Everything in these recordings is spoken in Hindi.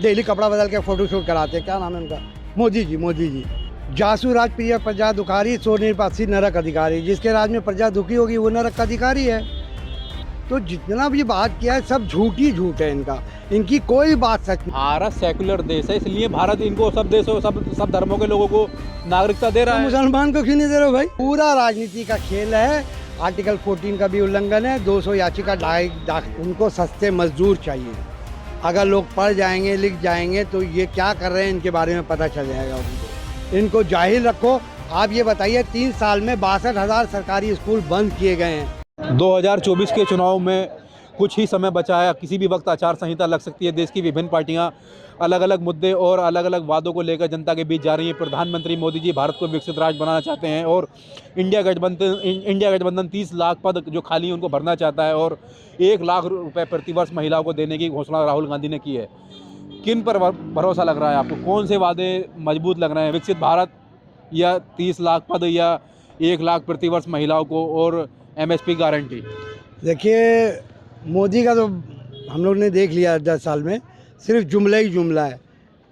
डेली कपड़ा बदल के फोटो शूट कराते हैं। क्या नाम है उनका? मोदी जी, मोदी जी। जासू राज प्रिय प्रजा दुखारी, सो निर्वासी नरक अधिकारी। जिसके राज में प्रजा दुखी होगी वो नरक का अधिकारी है। तो जितना भी बात किया है सब झूठ ही झूठ है इनका, इनकी कोई बात सच नहीं। भारत सेकुलर देश है, इसलिए भारत इनको सब देशों सब धर्मों के लोगों को नागरिकता दे रहा तो है। मुसलमान को क्यों नहीं दे रहे हो भाई? पूरा राजनीति का खेल है। आर्टिकल 14 का भी उल्लंघन है। 200 याचिका उनको सस्ते मजदूर चाहिए। अगर लोग पढ़ जाएंगे, लिख जाएंगे तो ये क्या कर रहे हैं इनके बारे में पता चल जाएगा उनको। इनको जाहिल रखो। आप ये बताइए 3 साल में 62,000 सरकारी स्कूल बंद किए गए हैं। 2024 के चुनाव में कुछ ही समय बचा है, किसी भी वक्त आचार संहिता लग सकती है। देश की विभिन्न पार्टियां अलग अलग मुद्दे और अलग अलग वादों को लेकर जनता के बीच जा रही हैं। प्रधानमंत्री मोदी जी भारत को विकसित राज्य बनाना चाहते हैं और इंडिया गठबंधन 30 लाख पद जो खाली हैं उनको भरना चाहता है और 1 लाख रुपए प्रतिवर्ष महिलाओं को देने की घोषणा राहुल गांधी ने की है। किन पर भरोसा लग रहा है आपको? कौन से वादे मजबूत लग रहे हैं? विकसित भारत या 30 लाख पद या 1 लाख प्रतिवर्ष महिलाओं को और MSP गारंटी? देखिए, मोदी का तो हम लोग ने देख लिया 10 साल में, सिर्फ जुमला ही जुमला है।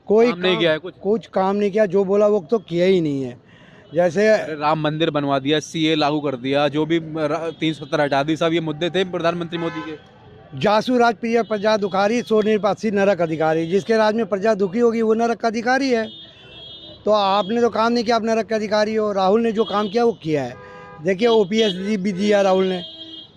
कोई काम नहीं किया है, कुछ काम नहीं किया। जो बोला वो तो किया ही नहीं है। जैसे राम मंदिर बनवा दिया, CA लागू कर दिया, जो भी 370 हटा दी, सब ये मुद्दे थे प्रधानमंत्री मोदी के। जासू राज प्रिय प्रजा दुखारी, सो निर्वासी नरक अधिकारी। जिसके राज में प्रजा दुखी होगी वो नरक का अधिकारी है। तो आपने तो काम नहीं किया, आप नरक का अधिकारी हो। राहुल ने जो काम किया वो किया है। देखिए, OPS भी दिया राहुल ने।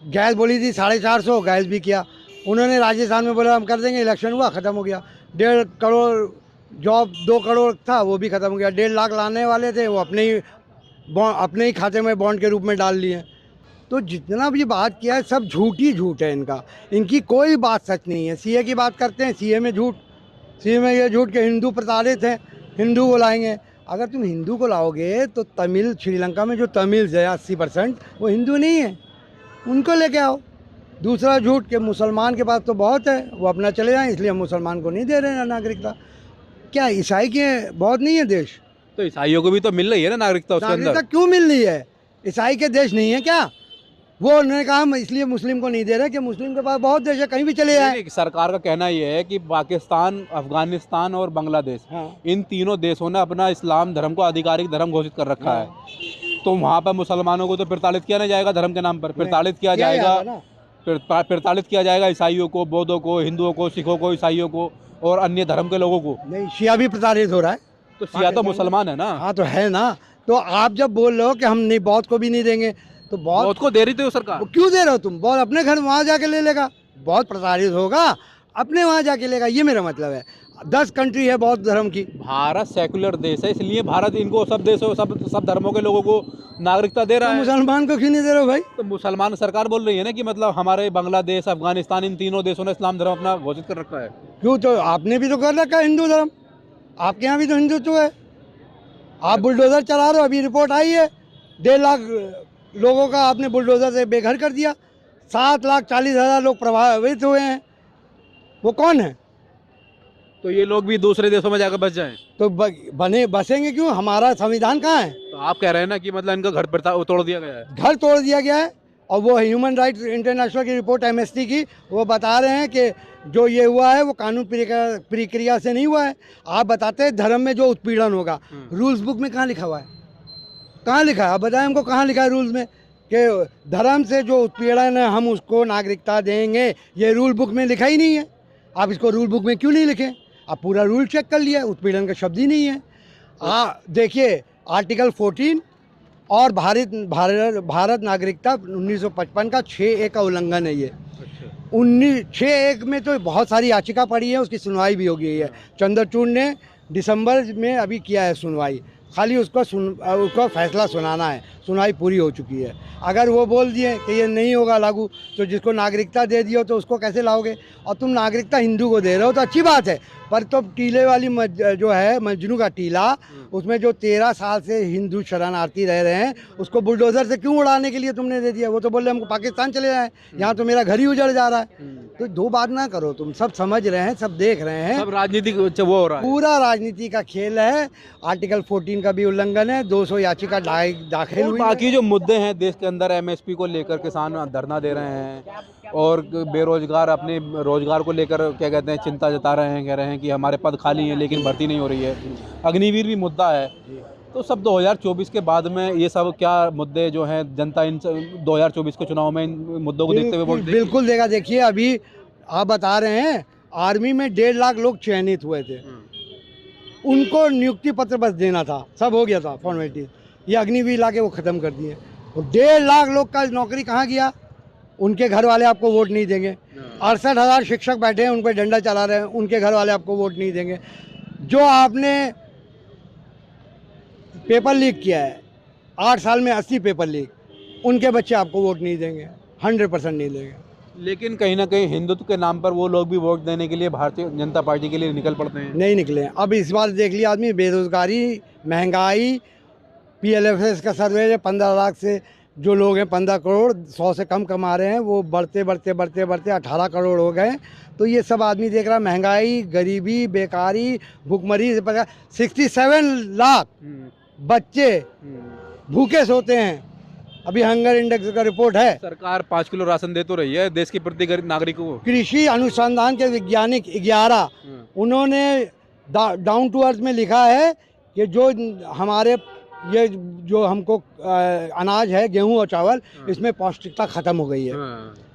गैस बोली थी 450, गैस भी किया उन्होंने। राजस्थान में बोला हम कर देंगे, इलेक्शन हुआ, ख़त्म हो गया। 1.5 करोड़ जॉब, 2 करोड़ था वो भी ख़त्म हो गया। 1.5 लाख लाने वाले थे वो अपने ही खाते में बॉन्ड के रूप में डाल लिए। तो जितना भी बात किया है सब झूठ ही झूठ है इनका, इनकी कोई बात सच नहीं है। CA की बात करते हैं, CA में झूठ, CA में ये झूठ के हिंदू प्रताड़ित हैं, हिंदू को लाएंगे। अगर तुम हिंदू को लाओगे तो तमिल, श्रीलंका में जो तमिल्स है 80% वो हिंदू नहीं है, उनको लेके आओ। दूसरा झूठ के मुसलमान के पास तो बहुत है, वो अपना चले जाएं, इसलिए हम मुसलमान को नहीं दे रहे हैं नागरिकता। क्या ईसाई के बहुत नहीं है देश? तो ईसाइयों को भी तो मिल रही है ना नागरिकता उसके अंदर। नागरिकता क्यों मिल रही है? ईसाई के देश नहीं है क्या? वो उन्होंने कहा हम इसलिए मुस्लिम को नहीं दे रहे कि मुस्लिम के पास बहुत देश है, कहीं भी चले जाए। सरकार का कहना ये है कि पाकिस्तान, अफगानिस्तान और बांग्लादेश, इन तीनों देशों ने अपना इस्लाम धर्म को आधिकारिक धर्म घोषित कर रखा है। तो वहाँ पर मुसलमानों को तो प्रताड़ित किया नहीं जाएगा धर्म के नाम पर, प्रताड़ित किया जाएगा ईसाइयों को, बौद्धों को, हिंदुओं को, सिखों को, ईसाइयों को और अन्य धर्म के लोगों को। नहीं, शिया भी प्रताड़ित हो रहा है। तो शिया तो मुसलमान है ना। हाँ तो है ना। तो आप जब बोल रहे हो कि हम नहीं बौद्ध को भी नहीं देंगे, तो बौद्ध को दे रही थी सरकार, क्यों दे रहे हो तुम? बौद्ध अपने घर वहाँ जाके ले लेगा, बौद्ध प्रताड़ित होगा अपने वहाँ जाके लेगा, ये मेरा मतलब है। 10 कंट्री है बौद्ध धर्म की। भारत सेकुलर देश है, इसलिए भारत इनको सब देशों सब धर्मों के लोगों को नागरिकता दे रहा है। मुसलमान को क्यों नहीं दे रहे हो भाई? तो मुसलमान सरकार बोल रही है ना कि मतलब हमारे बांग्लादेश, अफगानिस्तान, इन तीनों देशों ने इस्लाम धर्म अपना घोषित कर रखा है। क्यों? तो आपने भी तो कर रखा है हिंदू धर्म, आपके यहाँ भी तो हिंदुत्व है। आप बुलडोजर चला रहे हो, अभी रिपोर्ट आई है 1.5 लाख लोगों का आपने बुलडोजर से बेघर कर दिया। 7,40,000 लोग प्रभावित हुए हैं। वो कौन है? तो ये लोग भी दूसरे देशों में जाकर बस जाएं। तो बसेंगे क्यों? हमारा संविधान कहाँ है? तो आप कह रहे हैं ना कि मतलब इनका घर तोड़ दिया गया है। घर तोड़ दिया गया है। और वो ह्यूमन राइट्स इंटरनेशनल की रिपोर्ट MST की, वो बता रहे हैं कि जो ये हुआ है वो कानून प्रक्रिया से नहीं हुआ है। आप बताते हैं धर्म में जो उत्पीड़न होगा, रूल्स बुक में कहाँ लिखा हुआ है? कहाँ लिखा है? आप बताएं हमको, कहाँ लिखा है रूल्स में कि धर्म से जो उत्पीड़न है हम उसको नागरिकता देंगे? ये रूल बुक में लिखा ही नहीं है। आप इसको रूल बुक में क्यों नहीं लिखे? आप पूरा रूल चेक कर लिया, उत्पीड़न का शब्द ही नहीं है। देखिए, आर्टिकल 14 और भारत नागरिकता 1955 का 6A का उल्लंघन है ये। 6A में तो बहुत सारी याचिका पड़ी है, उसकी सुनवाई भी हो गई है। चंद्रचूड़ ने दिसंबर में अभी किया है सुनवाई, खाली उसको फैसला सुनाना है। सुनवाई पूरी हो चुकी है। अगर वो बोल दिए कि ये नहीं होगा लागू, तो जिसको नागरिकता दे दियो तो उसको कैसे लाओगे? और तुम नागरिकता हिंदू को दे रहे हो तो अच्छी बात है, पर तो टीले वाली जो है मजनू का टीला, उसमें जो 13 साल से हिंदू शरणार्थी रह रहे हैं उसको बुलडोजर से क्यों उड़ाने के लिए तुमने दे दिया? वो तो बोल रहे हमको पाकिस्तान चले जाए, यहाँ तो मेरा घर ही उजड़ जा रहा है। तो दो बात ना करो, तुम सब समझ रहे हैं, सब देख रहे हैं। सब राजनीति वो हो रहा है, पूरा राजनीति का खेल है। आर्टिकल 14 का भी उल्लंघन है, 200 याचिका दाखिल हुई। बाकी जो मुद्दे हैं देश के अंदर, MSP को लेकर किसान धरना दे रहे हैं और बेरोजगार अपने रोजगार को लेकर क्या कहते हैं चिंता जता रहे हैं, कह रहे हैं कि हमारे पद खाली हैं लेकिन भर्ती नहीं हो रही है। अग्निवीर भी मुद्दा है। तो सब 2024 के बाद में ये सब क्या मुद्दे जो हैं जनता इन 2024 के चुनाव में इन मुद्दों को देखते हुए वोट देगी? बिल्कुल देगा। देखिए अभी आप बता रहे हैं आर्मी में 1.5 लाख लोग चयनित हुए थे, उनको नियुक्ति पत्र बस देना था, सब हो गया था फॉर्मेलिटी। ये अग्निवीर ला के वो ख़त्म कर दिए। 1.5 लाख लोग का नौकरी कहाँ गया? उनके घर वाले आपको वोट नहीं देंगे। 68,000 शिक्षक बैठे हैं, उन पर डंडा चला रहे हैं, उनके घर वाले आपको वोट नहीं देंगे। जो आपने पेपर लीक किया है 8 साल में 80 पेपर लीक, उनके बच्चे आपको वोट नहीं देंगे, 100% नहीं देंगे। लेकिन कहीं ना कहीं हिंदुत्व के नाम पर वो लोग भी वोट देने के लिए भारतीय जनता पार्टी के लिए निकल पड़ते हैं। नहीं निकले। अब इस बार देख लिया आदमी, बेरोजगारी, महंगाई, PLFS का सर्वे है 15 लाख से जो लोग हैं 15 करोड़ 100 से कम कमा रहे हैं, वो बढ़ते बढ़ते बढ़ते बढ़ते 18 करोड़ हो गए। तो ये सब आदमी देख रहा, महंगाई, गरीबी, बेकारी, भूखमरी, 67 लाख बच्चे भूखे सोते हैं। अभी हंगर इंडेक्स का रिपोर्ट है। सरकार 5 किलो राशन दे तो रही है देश के प्रति नागरिकों को। कृषि अनुसंधान के वैज्ञानिक 11 उन्होंने डाउन टू अर्थ में लिखा है कि जो हमारे ये जो हमको अनाज है, गेहूं और चावल, इसमें पौष्टिकता खत्म हो गई है।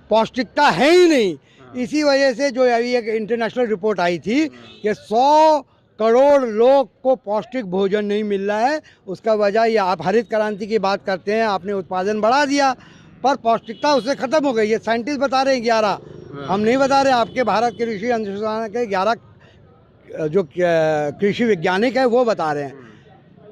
पौष्टिकता है ही नहीं। इसी वजह से जो अभी एक इंटरनेशनल रिपोर्ट आई थी कि 100 करोड़ लोग को पौष्टिक भोजन नहीं मिल रहा है। उसका वजह ये, आप हरित क्रांति की बात करते हैं, आपने उत्पादन बढ़ा दिया पर पौष्टिकता उससे खत्म हो गई है। साइंटिस्ट बता रहे हैं 11, हम नहीं बता रहे। आपके भारत कृषि अनुसंधान के 11 जो कृषि वैज्ञानिक है वो बता रहे हैं।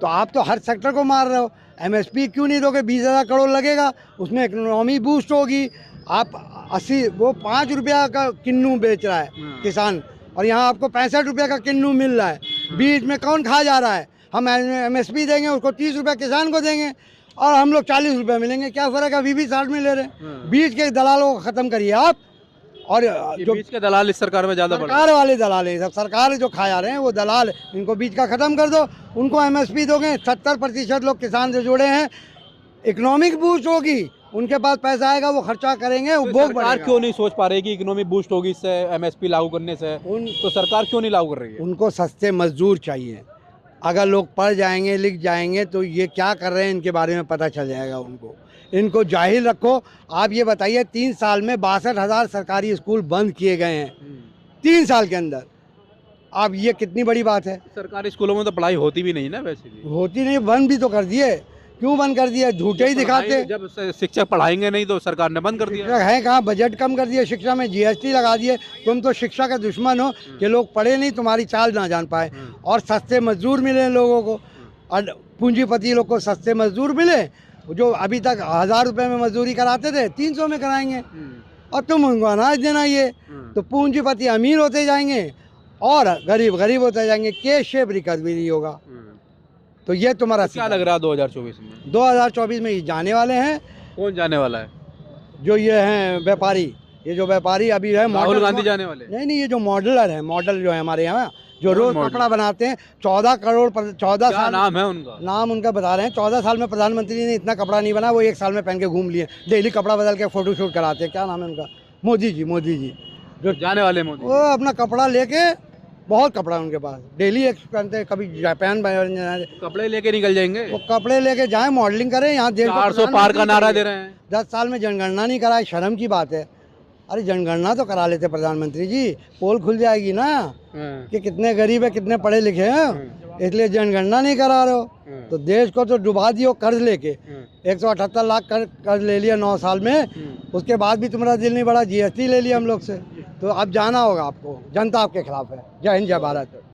तो आप तो हर सेक्टर को मार रहे हो। MSP क्यों नहीं दोगे? 20,000 करोड़ लगेगा, उसमें इकोनॉमी बूस्ट होगी। आप 80 वो 5 रुपया का किन्नू बेच रहा है किसान, और यहाँ आपको 65 रुपये का किन्नू मिल रहा है। बीच में कौन खा जा रहा है? हम MSP देंगे, उसको 30 रुपये किसान को देंगे और हम लोग 40 रुपये मिलेंगे। क्या फ़र्क है? अभी भी 60 में ले रहे हैं। बीच के दलालों को ख़त्म करिए आप। और जो बीच के दलाल इस सरकार में ज़्यादा सरकार वाले दलाल हैं, सब सरकार जो खा जा रहे हैं वो दलाल, इनको बीच का ख़त्म कर दो। उनको MSP दोगे, 70% लोग किसान से जुड़े हैं, इकोनॉमिक बूस्ट होगी, उनके पास पैसा आएगा, वो खर्चा करेंगे, उपभोग सरकार बढ़ेगा। क्यों नहीं सोच पा रही कि इकोनॉमी बूस्ट होगी इससे, MSP लागू करने से? तो सरकार क्यों नहीं लागू कर रही है? उनको सस्ते मजदूर चाहिए। अगर लोग पढ़ जाएंगे, लिख जाएंगे, तो ये क्या कर रहे हैं इनके बारे में पता चल जाएगा उनको। इनको जाहिल रखो। आप ये बताइए 3 साल में 62,000 सरकारी स्कूल बंद किए गए हैं 3 साल के अंदर। अब ये कितनी बड़ी बात है? सरकारी स्कूलों में तो पढ़ाई होती भी नहीं ना, वैसे भी होती नहीं, बंद भी तो कर दिए। क्यों बंद कर दिया? झूठे ही दिखाते। जब शिक्षक पढ़ाएंगे नहीं तो सरकार ने बंद कर दिया है कहाँ? बजट कम कर दिया, शिक्षा में GST लगा दिए। तुम तो शिक्षा के दुश्मन हो कि लोग पढ़े नहीं, तुम्हारी चाल ना जान पाए। और सस्ते मजदूर मिले लोगों को, और पूंजीपति लोग को सस्ते मजदूर मिले। जो अभी तक 1000 रुपये में मजदूरी कराते थे 300 में कराएंगे, और तुम उनको अनाज देना। ये तो पूंजीपति अमीर होते जाएंगे और गरीब गरीब होते जाएंगे। के शेप रिकवरी होगा। तो ये तुम्हारा क्या लग रहा है 2024 में? 2024 में ये जाने वाले हैं। कौन जाने वाला है? जो ये हैं व्यापारी, ये जो व्यापारी अभी है, राहुल गांधी जाने वाले? नहीं, ये जो मॉडलर है, मॉडल जो है हमारे यहाँ जो रोज कपड़ा बनाते हैं, 14 करोड़ 14 साल नाम है उनका? नाम उनका बता रहे हैं। 14 साल में प्रधानमंत्री ने इतना कपड़ा नहीं बना, वो 1 साल में पहन के घूम लिए। डेली कपड़ा बदल के फोटो शूट कराते हैं। क्या नाम है उनका? मोदी जी जो जाने वाले मोदी। वो अपना कपड़ा लेके, बहुत कपड़ा है उनके पास, डेली एक पहनते हैं। कभी जापान कपड़े लेके निकल जाएंगे। वो कपड़े लेके जाए, मॉडलिंग करें। यहाँ 400 पार का नारा दे रहे हैं। 10 साल में जनगणना नहीं कराए, शर्म की बात है। अरे जनगणना तो करा लेते प्रधानमंत्री जी, पोल खुल जाएगी ना कि कितने गरीब है, कितने पढ़े लिखे हैं। इसलिए जनगणना नहीं करा रहे हो। तो देश को तो डुबा दियो कर्ज लेके। 178 लाख कर्ज ले लिया 9 साल में। उसके बाद भी तुम्हारा दिल नहीं बढ़ा, GST ले लिया हम लोग से। तो अब जाना होगा आपको, जनता आपके खिलाफ है। जय हिंद, जय भारत।